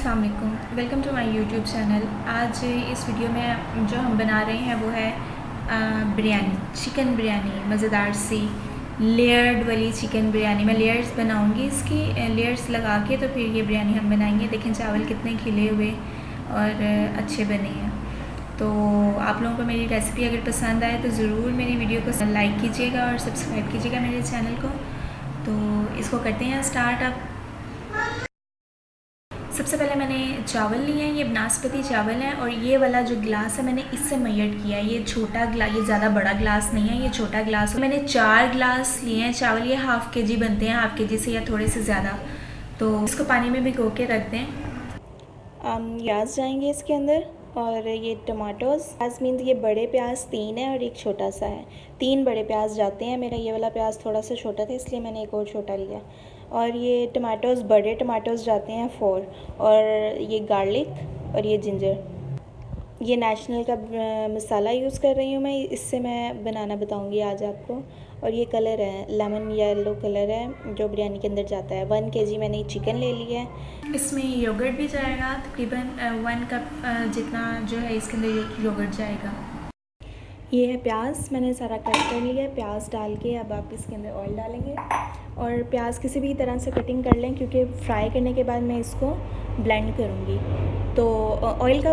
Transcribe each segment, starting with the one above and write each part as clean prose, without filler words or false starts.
अस्सलाम वालेकुम, welcome to my YouTube channel. आज इस वीडियो में जो हम बना रहे हैं वो है बिरयानी, चिकन बिरयानी, मज़ेदार सी लेयर्ड वाली चिकन बिरयानी। मैं लेयर्स बनाऊंगी, इसकी लेयर्स लगा के तो फिर ये बिरयानी हम बनाएंगे। देखें चावल कितने खिले हुए और अच्छे बने हैं। तो आप लोगों को मेरी रेसिपी अगर पसंद आए तो ज़रूर मेरी वीडियो को लाइक कीजिएगा और सब्सक्राइब कीजिएगा मेरे चैनल को। तो इसको करते हैं स्टार्ट। अब सबसे पहले मैंने चावल लिए हैं, ये बासमती चावल हैं और ये वाला जो ग्लास है मैंने इससे मेजर किया है। ये छोटा ग्लास, ये ज़्यादा बड़ा ग्लास नहीं है, ये छोटा ग्लास। मैंने 4 ग्लास लिए हैं चावल। ये हाफ़ के जी बनते हैं, हाफ़ के जी से या थोड़े से ज़्यादा। तो इसको पानी में भिगो के रख दें। प्याज जाएंगे इसके अंदर और ये टमाटोज़। प्याज मीन्स ये बड़े प्याज 3 है और एक छोटा सा है। 3 बड़े प्याज जाते हैं। मेरा ये वाला प्याज थोड़ा सा छोटा था इसलिए मैंने एक और छोटा लिया। और ये टमाटोज़, बड़े टमाटोज़ जाते हैं 4। और ये गार्लिक और ये जिंजर। ये नेशनल का मसाला यूज़ कर रही हूँ मैं, इससे मैं बनाना बताऊँगी आज आपको। और ये कलर है लेमन येलो कलर है जो बिरयानी के अंदर जाता है। 1 kg मैंने चिकन ले लिया है। इसमें योगर्ट भी जाएगा, तकरीबन 1 कप जितना जो है इसके अंदर योगर्ट जाएगा। ये है प्याज, मैंने सारा कट कर लिया है। प्याज डाल के अब आप इसके अंदर ऑयल डालेंगे और प्याज किसी भी तरह से कटिंग कर लें क्योंकि फ्राई करने के बाद मैं इसको ब्लेंड करूँगी। तो ऑयल का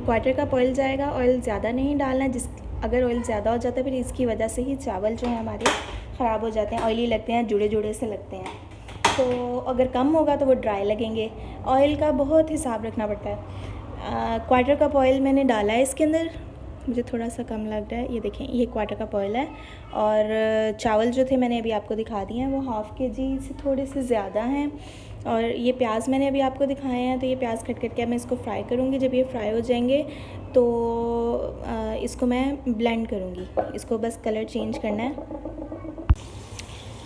1/4 कप ऑयल जाएगा। ऑयल ज़्यादा नहीं डालना, अगर ऑयल ज़्यादा हो जाता है फिर इसकी वजह से ही चावल जो है हमारे ख़राब हो जाते हैं, ऑयली लगते हैं, जुड़े जुड़े से लगते हैं। तो अगर कम होगा तो वो ड्राई लगेंगे। ऑयल का बहुत हिसाब रखना पड़ता है। 1/4 कप ऑयल मैंने डाला है इसके अंदर, मुझे थोड़ा सा कम लग रहा है। ये देखें, ये 1/4 कप ऑयल है। और चावल जो थे मैंने अभी आपको दिखा दिए हैं, वो हाफ़ के जी से थोड़े से ज़्यादा हैं। और ये प्याज मैंने अभी आपको दिखाए हैं। तो ये प्याज कट करके मैं इसको फ्राई करूँगी। जब ये फ्राई हो जाएंगे तो इसको मैं ब्लेंड करूँगी। इसको बस कलर चेंज करना है।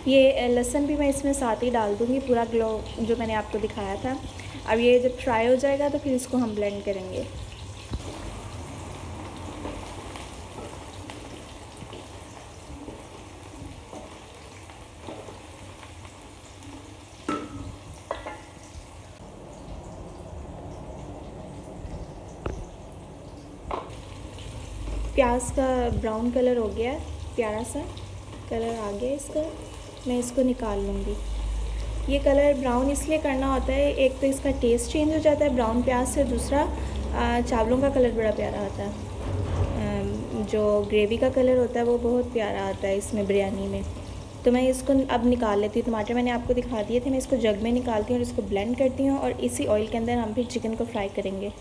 ये लहसुन भी मैं इसमें साथ ही डाल दूँगी, पूरा ग्लो जो मैंने आपको दिखाया था। अब ये जब फ्राई हो जाएगा तो फिर इसको हम ब्लेंड करेंगे। प्याज का ब्राउन कलर हो गया है, प्यारा सा कलर आ गया इसका। मैं इसको निकाल लूँगी। ये कलर ब्राउन इसलिए करना होता है, एक तो इसका टेस्ट चेंज हो जाता है ब्राउन प्याज से, दूसरा चावलों का कलर बड़ा प्यारा होता है। जो ग्रेवी का कलर होता है वो बहुत प्यारा आता है इसमें बिरयानी में। तो मैं इसको अब निकाल लेती हूँ। टमाटर मैंने आपको दिखा दिए थे, मैं इसको जग में निकालती हूँ और इसको ब्लेंड करती हूँ। और इसी ऑयल के अंदर हम फिर चिकन को फ्राई करेंगे।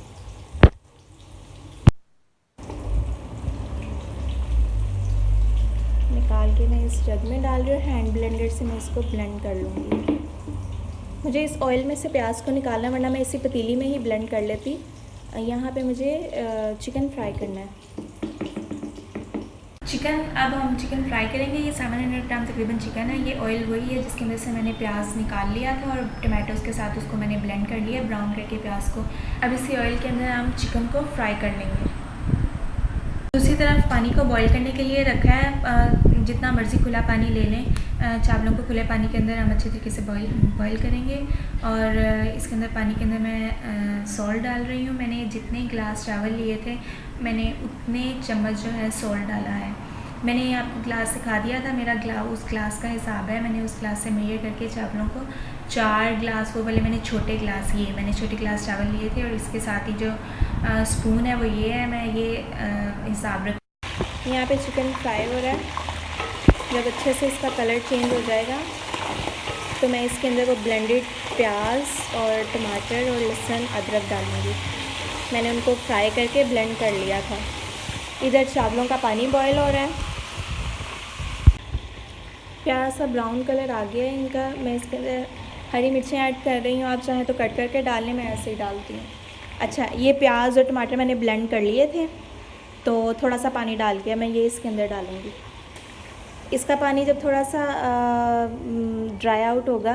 निकाल के मैं इस जग में डाल रही हूँ। हैंड ब्लेंडर से मैं इसको ब्लेंड कर लूँगी। मुझे इस ऑयल में से प्याज को निकालना, वरना मैं इसी पतीली में ही ब्लेंड कर लेती। यहाँ पे मुझे चिकन फ्राई करना है। अब हम चिकन फ्राई करेंगे। ये 700 ग्राम तकरीबन चिकन है। ये ऑयल वही है जिसके अंदर से मैंने प्याज निकाल लिया था और टमाटोज़ के साथ उसको मैंने ब्लेंड कर लिया, ब्राउन करके प्याज को। अब इसी ऑयल के अंदर हम चिकन को फ्राई कर लेंगे। दूसरी तरफ पानी को बॉईल करने के लिए रखा है। जितना मर्ज़ी खुला पानी ले लें। चावलों को खुले पानी के अंदर हम अच्छे तरीके से बॉईल करेंगे। और इसके अंदर पानी के अंदर मैं सॉल्ट डाल रही हूँ। मैंने जितने ग्लास चावल लिए थे मैंने उतने चम्मच जो है सॉल्ट डाला है। मैंने आपको ग्लास सिखा दिया था, मेरा उस ग्लास का हिसाब है। मैंने उस ग्लास से मेजर करके चावलों को 4 ग्लास, वो वाले मैंने छोटे ग्लास लिए, मैंने छोटे ग्लास चावल लिए थे। और इसके साथ ही जो स्पून है वो ये है, मैं ये हिसाब रख। यहाँ पे चिकन फ्राई हो रहा है। जब अच्छे से इसका कलर चेंज हो जाएगा तो मैं इसके अंदर वो ब्लेंडेड प्याज और टमाटर और लहसुन अदरक डालूँगी। मैंने उनको फ्राई करके ब्लेंड कर लिया था। इधर चावलों का पानी बॉयल हो रहा है। प्यारा सा ब्राउन कलर आ गया है इनका। मैं इसके अंदर हरी मिर्चें ऐड कर रही हूँ, आप चाहें तो कट करके डाल लें, मैं ऐसे ही डालती हूँ। अच्छा, ये प्याज और टमाटर मैंने ब्लेंड कर लिए थे तो थोड़ा सा पानी डाल के मैं ये इसके अंदर डालूँगी। इसका पानी जब थोड़ा सा ड्राई आउट होगा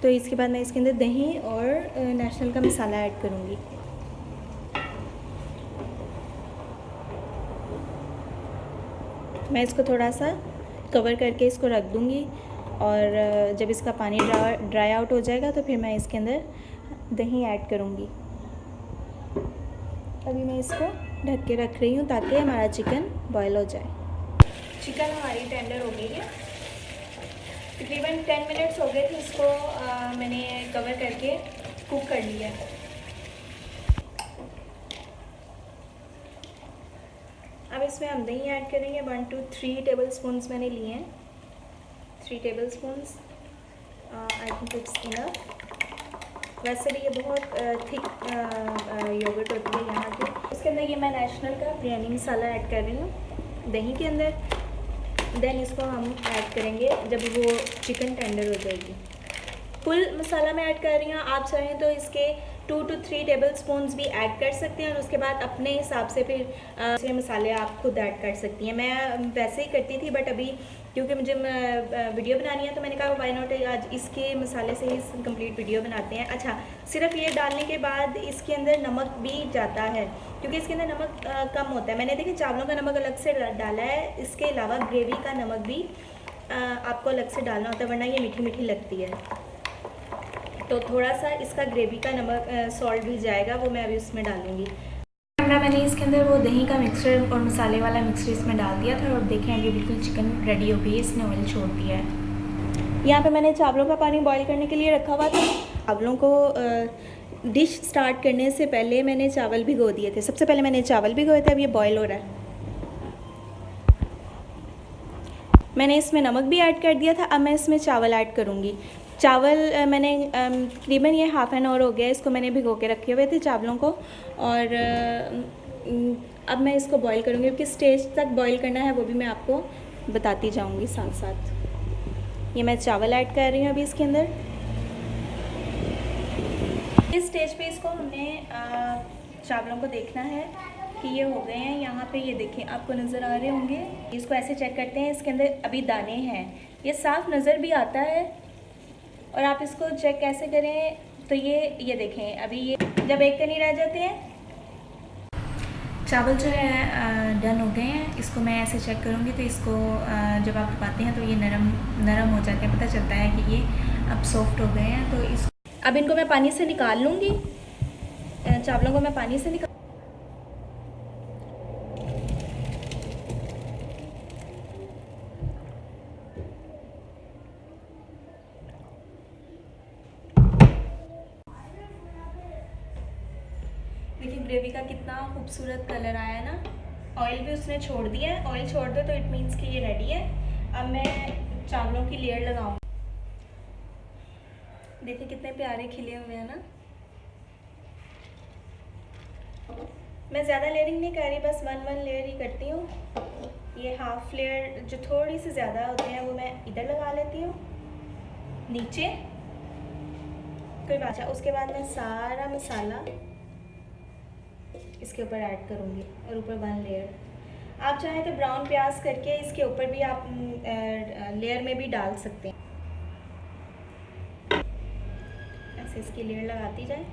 तो इसके बाद मैं इसके अंदर दही और नेशनल का मसाला ऐड करूँगी। मैं इसको थोड़ा सा कवर करके इसको रख दूँगी और जब इसका पानी ड्राई आउट हो जाएगा तो फिर मैं इसके अंदर दही ऐड करूँगी। अभी मैं इसको ढक के रख रही हूँ ताकि हमारा चिकन बॉयल हो जाए। चिकन हमारी टेंडर हो गई है, तकरीबन 10 मिनट्स हो गए थे इसको मैंने कवर करके कुक कर लिया है। अब इसमें हम दही ऐड करेंगे। 1 to 3 टेबल स्पून्स मैंने लिए हैं, 3 table spoons. I think it's enough. वैसे भी ये बहुत थिक योगर्ट होती है यहाँ की। इसके अंदर ये मैं नेशनल का बिरयानी मसाला ऐड कर रही हूँ दही के अंदर। देन इसको हम ऐड करेंगे जब वो चिकन टेंडर हो जाएगी। फुल मसाला मैं ऐड कर रही हूँ, आप चाहें तो इसके 2 to 3 टेबल स्पून्स भी ऐड कर सकते हैं और उसके बाद अपने हिसाब से फिर दूसरे मसाले आप खुद ऐड कर सकती हैं। मैं वैसे ही करती थी, बट अभी क्योंकि मुझे वीडियो बनानी है तो मैंने कहा वाई नॉट आज इसके मसाले से ही कंप्लीट वीडियो बनाते हैं। अच्छा, सिर्फ ये डालने के बाद इसके अंदर नमक भी जाता है क्योंकि इसके अंदर नमक कम होता है। मैंने देखिए चावलों का नमक अलग से डाला है, इसके अलावा ग्रेवी का नमक भी आपको अलग से डालना होता है, वरना ये मीठी मीठी लगती है। तो थोड़ा सा इसका ग्रेवी का नमक सॉल्ट भी जाएगा, वो मैं अभी उसमें डालूँगी। मैंने इसके अंदर वो दही का मिक्सचर और मसाले वाला मिक्सचर इसमें डाल दिया था और देखें अभी बिल्कुल चिकन रेडी हो गई है, इसने ऑयल छोड़ दिया है। यहाँ पे मैंने चावलों का पानी बॉईल करने के लिए रखा हुआ था। चावलों को डिश स्टार्ट करने से पहले मैंने चावल भिगो दिए थे। सबसे पहले मैंने चावल भिगोए थे, अब ये बॉयल हो रहा है। मैंने इसमें नमक भी ऐड कर दिया था, अब मैं इसमें चावल ऐड करूँगी। चावल मैंने तकरीबन ये हाफ़ एन आवर हो गया इसको मैंने भिगो के रखे हुए थे चावलों को, और अब मैं इसको बॉईल करूँगी। किस स्टेज तक बॉईल करना है वो भी मैं आपको बताती जाऊँगी साथ साथ। ये मैं चावल ऐड कर रही हूँ अभी इसके अंदर। इस स्टेज पे इसको हमने चावलों को देखना है कि ये हो गए हैं। यहाँ पे ये देखें, आपको नज़र आ रहे होंगे। इसको ऐसे चेक करते हैं, इसके अंदर अभी दाने हैं, ये साफ़ नज़र भी आता है। और आप इसको चेक कैसे करें तो ये देखें, अभी ये जब एक कनी रह जाते हैं। चावल जो है डन हो गए हैं। इसको मैं ऐसे चेक करूँगी तो इसको जब आप पकाते हैं तो ये नरम हो जाते हैं, पता चलता है कि ये अब सॉफ्ट हो गए हैं। तो इस अब इनको मैं पानी से निकाल लूँगी, चावलों को मैं पानी से निकाल। देखिए ग्रेवी का कितना खूबसूरत कलर आया है ना। ऑयल भी उसने छोड़ दिया है, ऑयल छोड़ दो तो इट मीन्स कि ये रेडी है। अब मैं चावलों की लेयर लगाऊँ। देखिए कितने प्यारे खिले हुए हैं ना। मैं ज़्यादा लेयरिंग नहीं कर रही, बस 1 लेयर ही करती हूँ। ये हाफ लेयर जो थोड़ी सी ज़्यादा होते हैं वो मैं इधर लगा लेती हूँ नीचे, कोई बात नहीं। उसके बाद मैं सारा मसाला इसके ऊपर ऐड करूँगी और ऊपर 1 लेयर। आप चाहें तो ब्राउन प्याज करके इसके ऊपर भी आप लेयर में भी डाल सकते हैं। ऐसे इसकी लेयर लगाती जाए।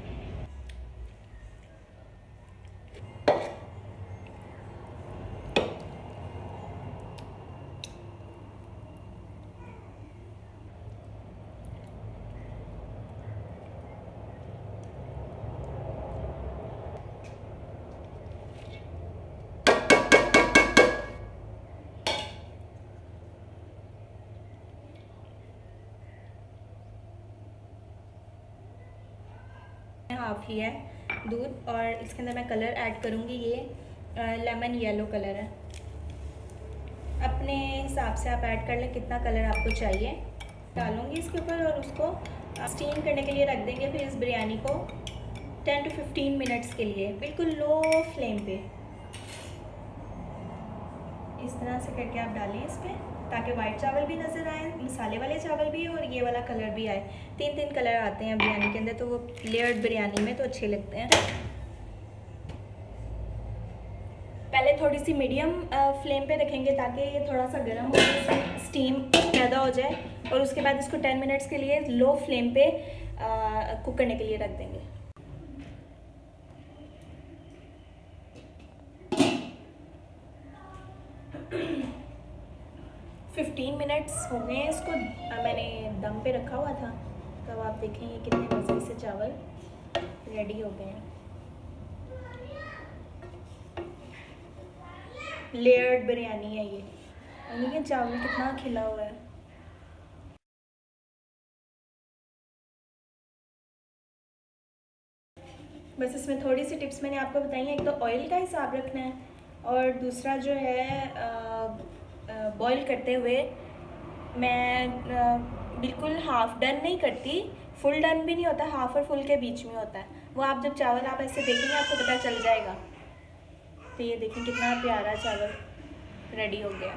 हाफ लिया है दूध और इसके अंदर मैं कलर ऐड करूँगी। ये लेमन येलो कलर है, अपने हिसाब से आप ऐड कर लें कितना कलर आपको चाहिए। डालूँगी इसके ऊपर और उसको स्टीम करने के लिए रख देंगे। फिर इस बिरयानी को 10 to 15 मिनट्स के लिए बिल्कुल लो फ्लेम पे इस तरह से करके आप डालें इस पर, ताकि वाइट चावल भी नज़र आए, मसाले वाले चावल भी और ये वाला कलर भी आए। 3 कलर आते हैं बिरयानी के अंदर, तो वो लेयर्ड बिरयानी में तो अच्छे लगते हैं। पहले थोड़ी सी मीडियम फ्लेम पे रखेंगे ताकि ये थोड़ा सा गर्म हो जाए, स्टीम पैदा हो जाए, और उसके बाद इसको 10 मिनट्स के लिए लो फ्लेम पे कुक करने के लिए रख देंगे। 15 मिनट्स हो गए हैं इसको मैंने दम पे रखा हुआ था। तब आप देखेंगे कितने मज़े से चावल रेडी हो गए हैं। लेयर्ड बिरयानी है ये। और देखिए चावल कितना खिला हुआ है। बस इसमें थोड़ी सी टिप्स मैंने आपको बताई हैं। एक तो ऑयल का हिसाब रखना है, और दूसरा जो है बॉईल करते हुए मैं बिल्कुल हाफ़ डन नहीं करती, फुल डन भी नहीं होता, हाफ़ और फुल के बीच में होता है वो। आप जब चावल आप ऐसे देखेंगे आपको पता चल जाएगा। तो ये देखें कितना प्यारा चावल रेडी हो गया।